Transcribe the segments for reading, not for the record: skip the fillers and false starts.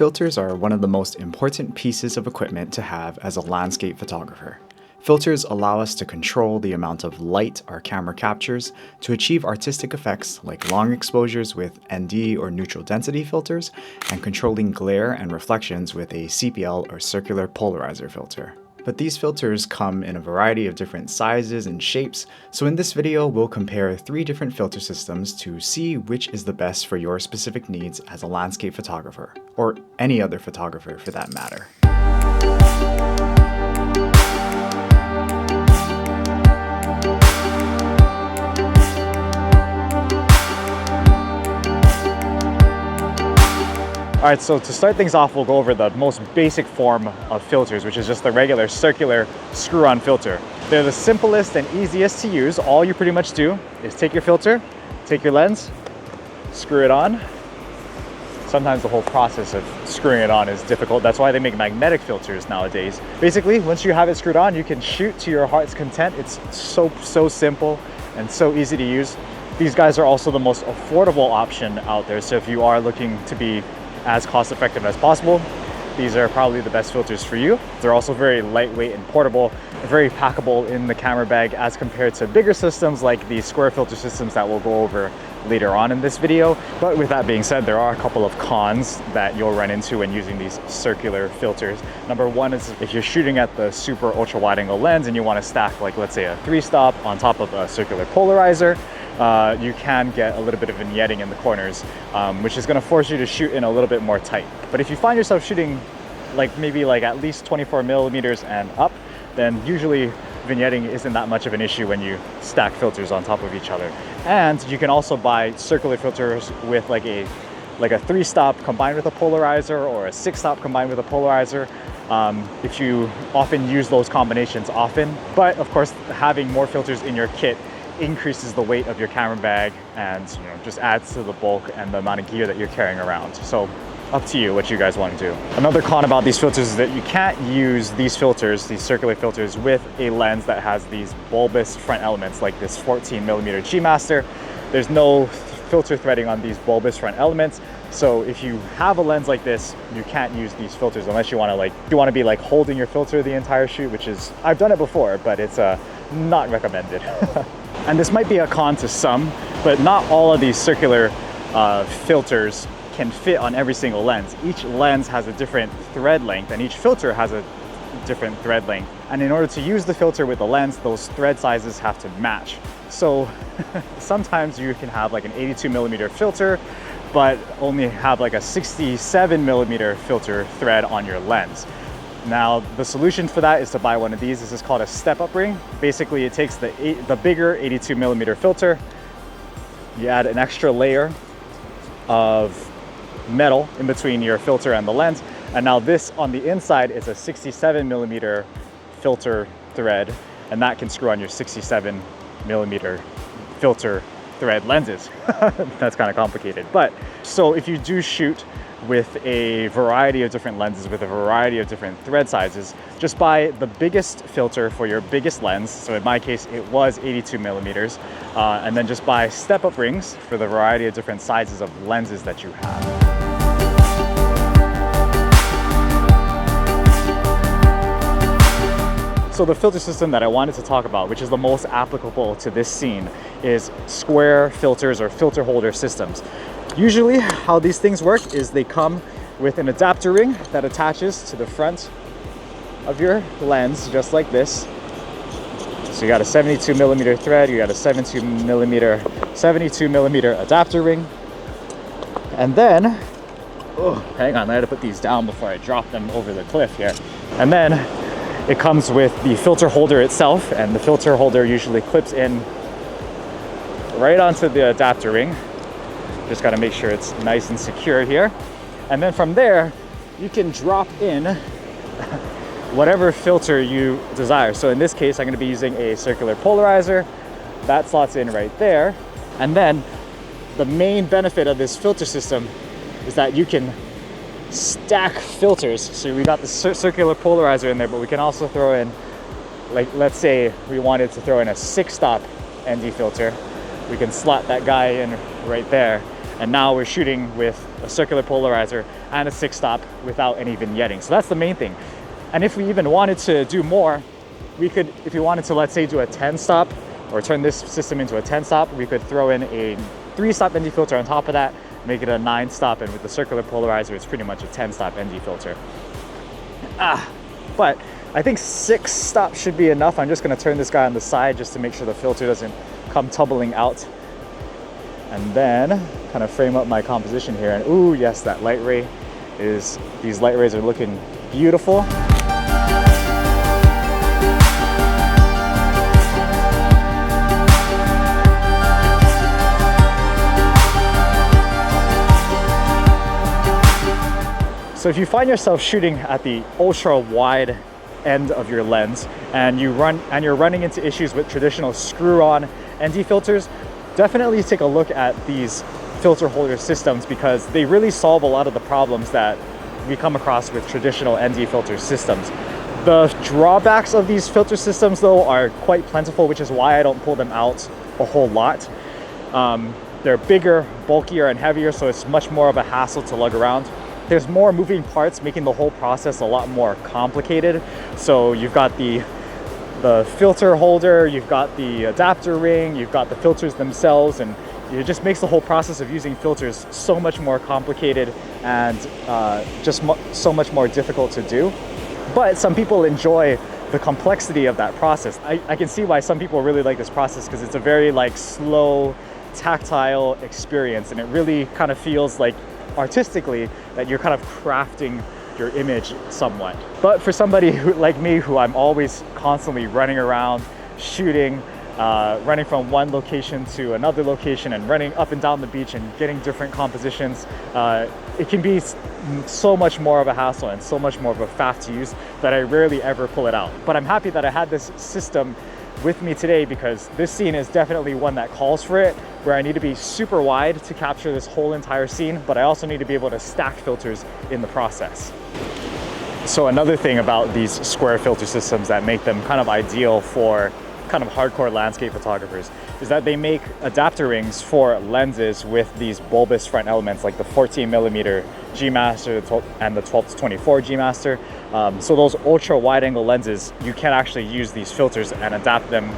Filters are one of the most important pieces of equipment to have as a landscape photographer. Filters allow us to control the amount of light our camera captures to achieve artistic effects like long exposures with ND or neutral density filters and controlling glare and reflections with a CPL or circular polarizer filter. But these filters come in a variety of different sizes and shapes, so in this video we'll compare 3 different filter systems to see which is the best for your specific needs as a landscape photographer, or any other photographer for that matter. Alright, so to start things off, we'll go over the most basic form of filters, which is just the regular circular screw-on filter. They're the simplest and easiest to use. All you pretty much do is take your filter, take your lens, screw it on. Sometimes the whole process of screwing it on is difficult. That's why they make magnetic filters nowadays. Basically, once you have it screwed on, you can shoot to your heart's content. It's so simple and so easy to use. These guys are also the most affordable option out there. So if you are looking to be as cost effective as possible, these are probably the best filters for you. They're also very lightweight and portable, very packable in the camera bag as compared to bigger systems like the square filter systems that we'll go over later on in this video. But with that being said, there are a couple of cons that you'll run into when using these circular filters. Number one is if you're shooting at the super ultra wide angle lens and you want to stack, like, let's say a 3-stop on top of a circular polarizer, you can get a little bit of vignetting in the corners, which is going to force you to shoot in a little bit more tight. But if you find yourself shooting maybe at least 24 millimeters and up, then usually vignetting isn't that much of an issue when you stack filters on top of each other. And you can also buy circular filters with like a 3-stop combined with a polarizer, or a 6-stop combined with a polarizer, if you often use those combinations often. But of course, having more filters in your kit increases the weight of your camera bag and just adds to the bulk and the amount of gear that you're carrying around. So up to you what you guys want to do. Another con about these filters is that you can't use these filters, these circular filters, with a lens that has these bulbous front elements like this 14mm G Master. There's no filter threading on these bulbous front elements. So if you have a lens like this, you can't use these filters unless you want to be holding your filter the entire shoot, which is, I've done it before, but it's not recommended. And this might be a con to some, but not all of these circular filters can fit on every single lens. Each lens has a different thread length and each filter has a different thread length. And in order to use the filter with the lens, those thread sizes have to match. So sometimes you can have an 82mm filter, but only have a 67mm filter thread on your lens. Now, the solution for that is to buy one of these. This is called a step-up ring. Basically, it takes the bigger 82mm filter, you add an extra layer of metal in between your filter and the lens, and now this on the inside is a 67mm filter thread, and that can screw on your 67mm filter thread lenses. That's kind of complicated. But so if you do shoot with a variety of different lenses with a variety of different thread sizes, just buy the biggest filter for your biggest lens. So in my case, it was 82mm, and then just buy step-up rings for the variety of different sizes of lenses that you have. So the filter system that I wanted to talk about, which is the most applicable to this scene, is square filters or filter holder systems. Usually how these things work is they come with an adapter ring that attaches to the front of your lens, just like this. So you got a 72mm thread, you got a 72mm adapter ring. And then, hang on, I had to put these down before I drop them over the cliff here. And then it comes with the filter holder itself, and the filter holder usually clips in right onto the adapter ring. Just got to make sure it's nice and secure here. And then from there, you can drop in whatever filter you desire. So in this case, I'm going to be using a circular polarizer. That slots in right there. And then the main benefit of this filter system is that you can stack filters. So we got the circular polarizer in there, but we can also throw in, let's say we wanted to throw in a 6-stop ND filter. We can slot that guy in right there. And now we're shooting with a circular polarizer, and a 6-stop without any vignetting. So that's the main thing. And if we even wanted to do more, we could, if we wanted to, let's say, do a 10-stop or turn this system into a 10-stop, we could throw in a 3-stop ND filter on top of that, make it a 9-stop, and with the circular polarizer, it's pretty much a 10-stop ND filter. But I think 6 stops should be enough. I'm just gonna turn this guy on the side just to make sure the filter doesn't come tumbling out. And then kind of frame up my composition here. And ooh, yes, that light ray is, these light rays are looking beautiful. So if you find yourself shooting at the ultra wide end of your lens and you're running into issues with traditional screw-on ND filters, definitely take a look at these filter holder systems, because they really solve a lot of the problems that we come across with traditional ND filter systems. The drawbacks of these filter systems though are quite plentiful, which is why I don't pull them out a whole lot. They're bigger, bulkier, and heavier, so it's much more of a hassle to lug around. There's more moving parts, making the whole process a lot more complicated. So you've got the filter holder, you've got the adapter ring, you've got the filters themselves, and it just makes the whole process of using filters so much more complicated and so much more difficult to do. But some people enjoy the complexity of that process. I can see why some people really like this process, because it's a very like slow, tactile experience, and it really kind of feels like artistically that you're kind of crafting your image somewhat. But for somebody like me, who I'm always constantly running around, shooting, running from one location to another location and running up and down the beach and getting different compositions, it can be so much more of a hassle and so much more of a faff to use that I rarely ever pull it out. But I'm happy that I had this system with me today, because this scene is definitely one that calls for it, where I need to be super wide to capture this whole entire scene, but I also need to be able to stack filters in the process. So another thing about these square filter systems that make them kind of ideal for kind of hardcore landscape photographers is that they make adapter rings for lenses with these bulbous front elements, like the 14mm G Master and the 12-24 G Master. So those ultra wide angle lenses, you can actually use these filters and adapt them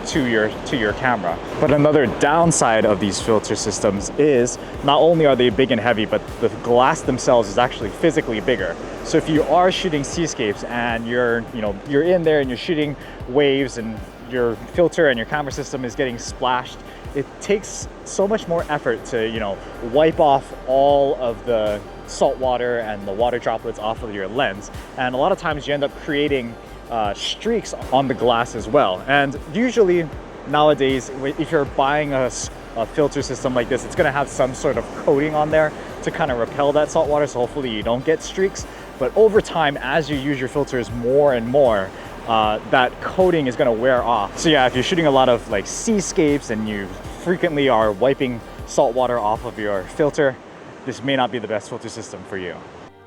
to your camera. But another downside of these filter systems is not only are they big and heavy, but the glass themselves is actually physically bigger. So if you are shooting seascapes and you're in there and you're shooting waves and your filter and your camera system is getting splashed, it takes so much more effort to wipe off all of the salt water and the water droplets off of your lens, and a lot of times you end up creating streaks on the glass as well. And usually nowadays, if you're buying a filter system like this, it's going to have some sort of coating on there to kind of repel that salt water, so hopefully you don't get streaks. But over time, as you use your filters more and more, that coating is going to wear off. So yeah, if you're shooting a lot of like seascapes and you frequently are wiping salt water off of your filter, this may not be the best filter system for you.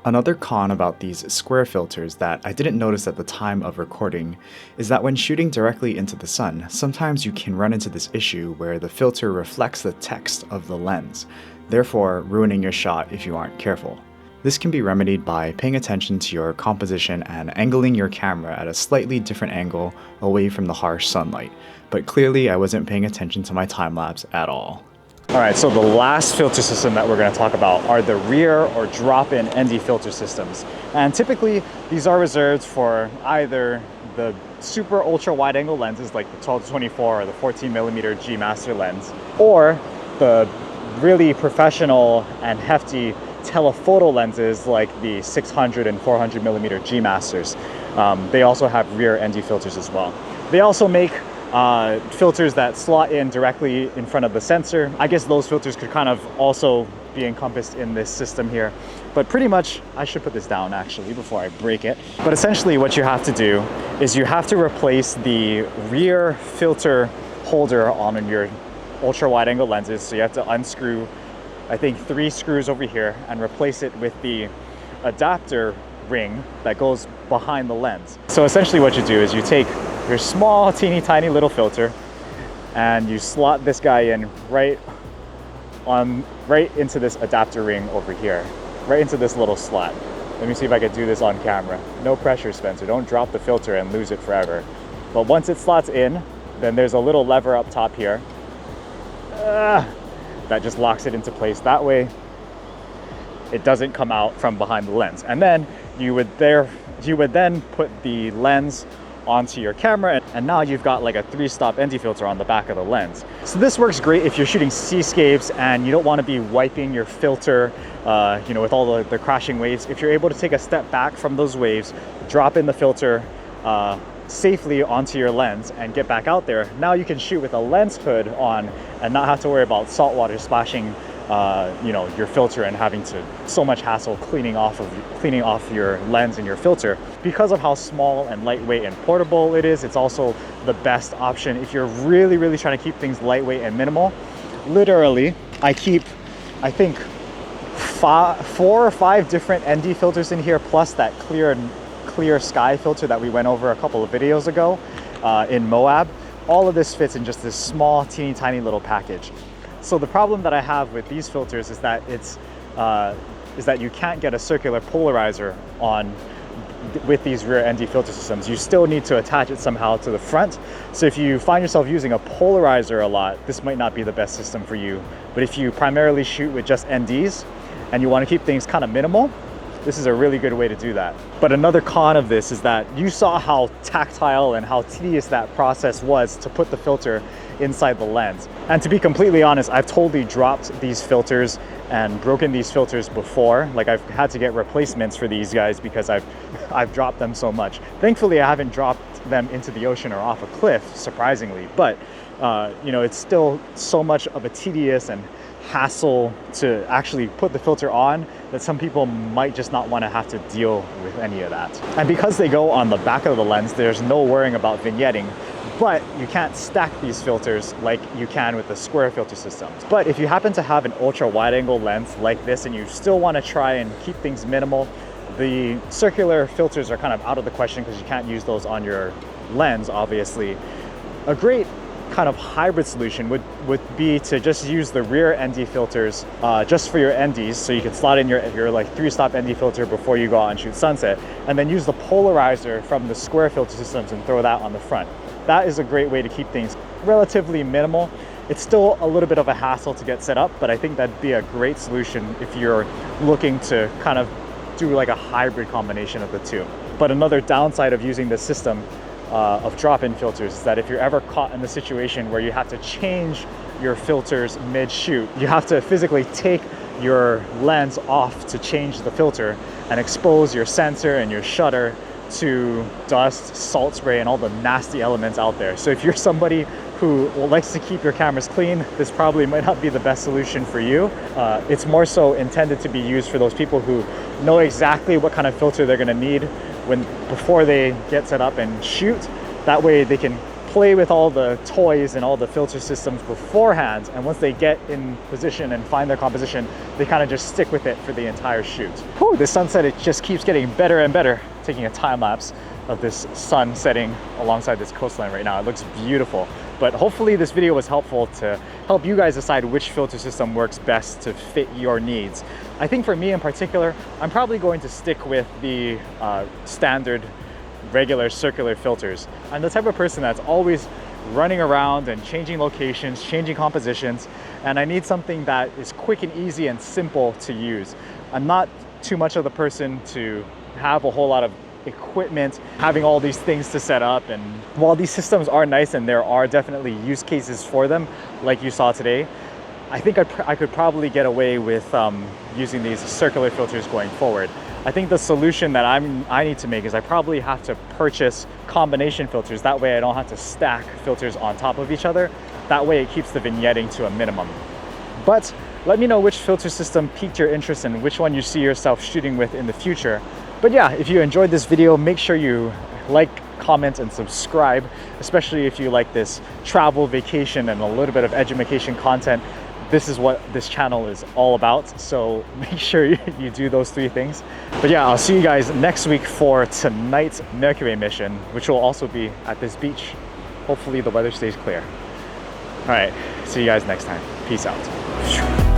Another con about these square filters that I didn't notice at the time of recording is that when shooting directly into the sun, sometimes you can run into this issue where the filter reflects the text of the lens, therefore ruining your shot if you aren't careful. This can be remedied by paying attention to your composition and angling your camera at a slightly different angle away from the harsh sunlight, but clearly I wasn't paying attention to my time-lapse at all. Alright, so the last filter system that we're going to talk about are the rear or drop-in ND filter systems. And typically these are reserved for either the super ultra wide angle lenses like the 12-24 or the 14mm G Master lens, or the really professional and hefty telephoto lenses like the 600 and 400mm G Masters. They also have rear ND filters as well. They also make filters that slot in directly in front of the sensor. I guess those filters could kind of also be encompassed in this system here. But pretty much, I should put this down actually before I break it. But essentially what you have to do is you have to replace the rear filter holder on your ultra wide angle lenses. So you have to unscrew, I think, 3 screws over here and replace it with the adapter ring that goes behind the lens. So essentially what you do is you take your small, teeny tiny little filter and you slot this guy in right on right into this adapter ring over here, right into this little slot. Let me see if I can do this on camera. No pressure, Spencer. Don't drop the filter and lose it forever. But once it slots in, then there's a little lever up top here. That just locks it into place. That way, it doesn't come out from behind the lens. And then you would then put the lens onto your camera, and now you've got like a 3-stop ND filter on the back of the lens. So this works great if you're shooting seascapes and you don't want to be wiping your filter with all the crashing waves. If you're able to take a step back from those waves, drop in the filter safely onto your lens and get back out there, now you can shoot with a lens hood on and not have to worry about salt water splashing your filter and having so much hassle cleaning off your lens and your filter. Because of how small and lightweight and portable it is, it's also the best option if you're really, really trying to keep things lightweight and minimal. Literally, I keep, I think, 4 or 5 different ND filters in here, plus that clear sky filter that we went over a couple of videos ago in Moab. All of this fits in just this small, teeny tiny little package. So the problem that I have with these filters is that you can't get a circular polarizer with these rear ND filter systems. You still need to attach it somehow to the front. So if you find yourself using a polarizer a lot, this might not be the best system for you. But if you primarily shoot with just NDs and you want to keep things kind of minimal, this is a really good way to do that. But another con of this is that you saw how tactile and how tedious that process was to put the filter inside the lens. And to be completely honest, I've totally dropped these filters and broken these filters before. Like, I've had to get replacements for these guys because I've dropped them so much. Thankfully, I haven't dropped them into the ocean or off a cliff, surprisingly. But it's still so much of a tedious and hassle to actually put the filter on that some people might just not want to have to deal with any of that. And because they go on the back of the lens, there's no worrying about vignetting, but you can't stack these filters like you can with the square filter systems. But if you happen to have an ultra wide angle lens like this and you still want to try and keep things minimal, the circular filters are kind of out of the question because you can't use those on your lens, obviously. A great kind of hybrid solution would be to just use the rear ND filters just for your NDs, so you can slot in your like 3-stop ND filter before you go out and shoot sunset, and then use the polarizer from the square filter systems and throw that on the front. That is a great way to keep things relatively minimal. It's still a little bit of a hassle to get set up, but I think that'd be a great solution if you're looking to kind of do like a hybrid combination of the two. But another downside of using this system of drop-in filters is that if you're ever caught in the situation where you have to change your filters mid-shoot, you have to physically take your lens off to change the filter and expose your sensor and your shutter to dust, salt spray, and all the nasty elements out there. So if you're somebody who likes to keep your cameras clean, this probably might not be the best solution for you. It's more so intended to be used for those people who know exactly what kind of filter they're gonna need before they get set up and shoot. That way they can play with all the toys and all the filter systems beforehand, and once they get in position and find their composition, they kind of just stick with it for the entire shoot. Whew, this sunset, it just keeps getting better and better. Taking a time lapse of this sun setting alongside this coastline right now. It looks beautiful. But hopefully this video was helpful to help you guys decide which filter system works best to fit your needs. I think for me in particular, I'm probably going to stick with the standard regular circular filters. I'm the type of person that's always running around and changing locations, changing compositions, and I need something that is quick and easy and simple to use. I'm not too much of the person to have a whole lot of equipment, having all these things to set up. And while these systems are nice and there are definitely use cases for them, like you saw today, I think I could probably get away with using these circular filters going forward. I think the solution that I need to make is I probably have to purchase combination filters. That way I don't have to stack filters on top of each other. That way it keeps the vignetting to a minimum. But let me know which filter system piqued your interest and which one you see yourself shooting with in the future. But yeah, if you enjoyed this video, make sure you like, comment, and subscribe, especially if you like this travel, vacation, and a little bit of education content. This is what this channel is all about, so make sure you do those 3 things. But yeah, I'll see you guys next week for tonight's Mercury mission, which will also be at this beach. Hopefully the weather stays clear. All right, see you guys next time. Peace out.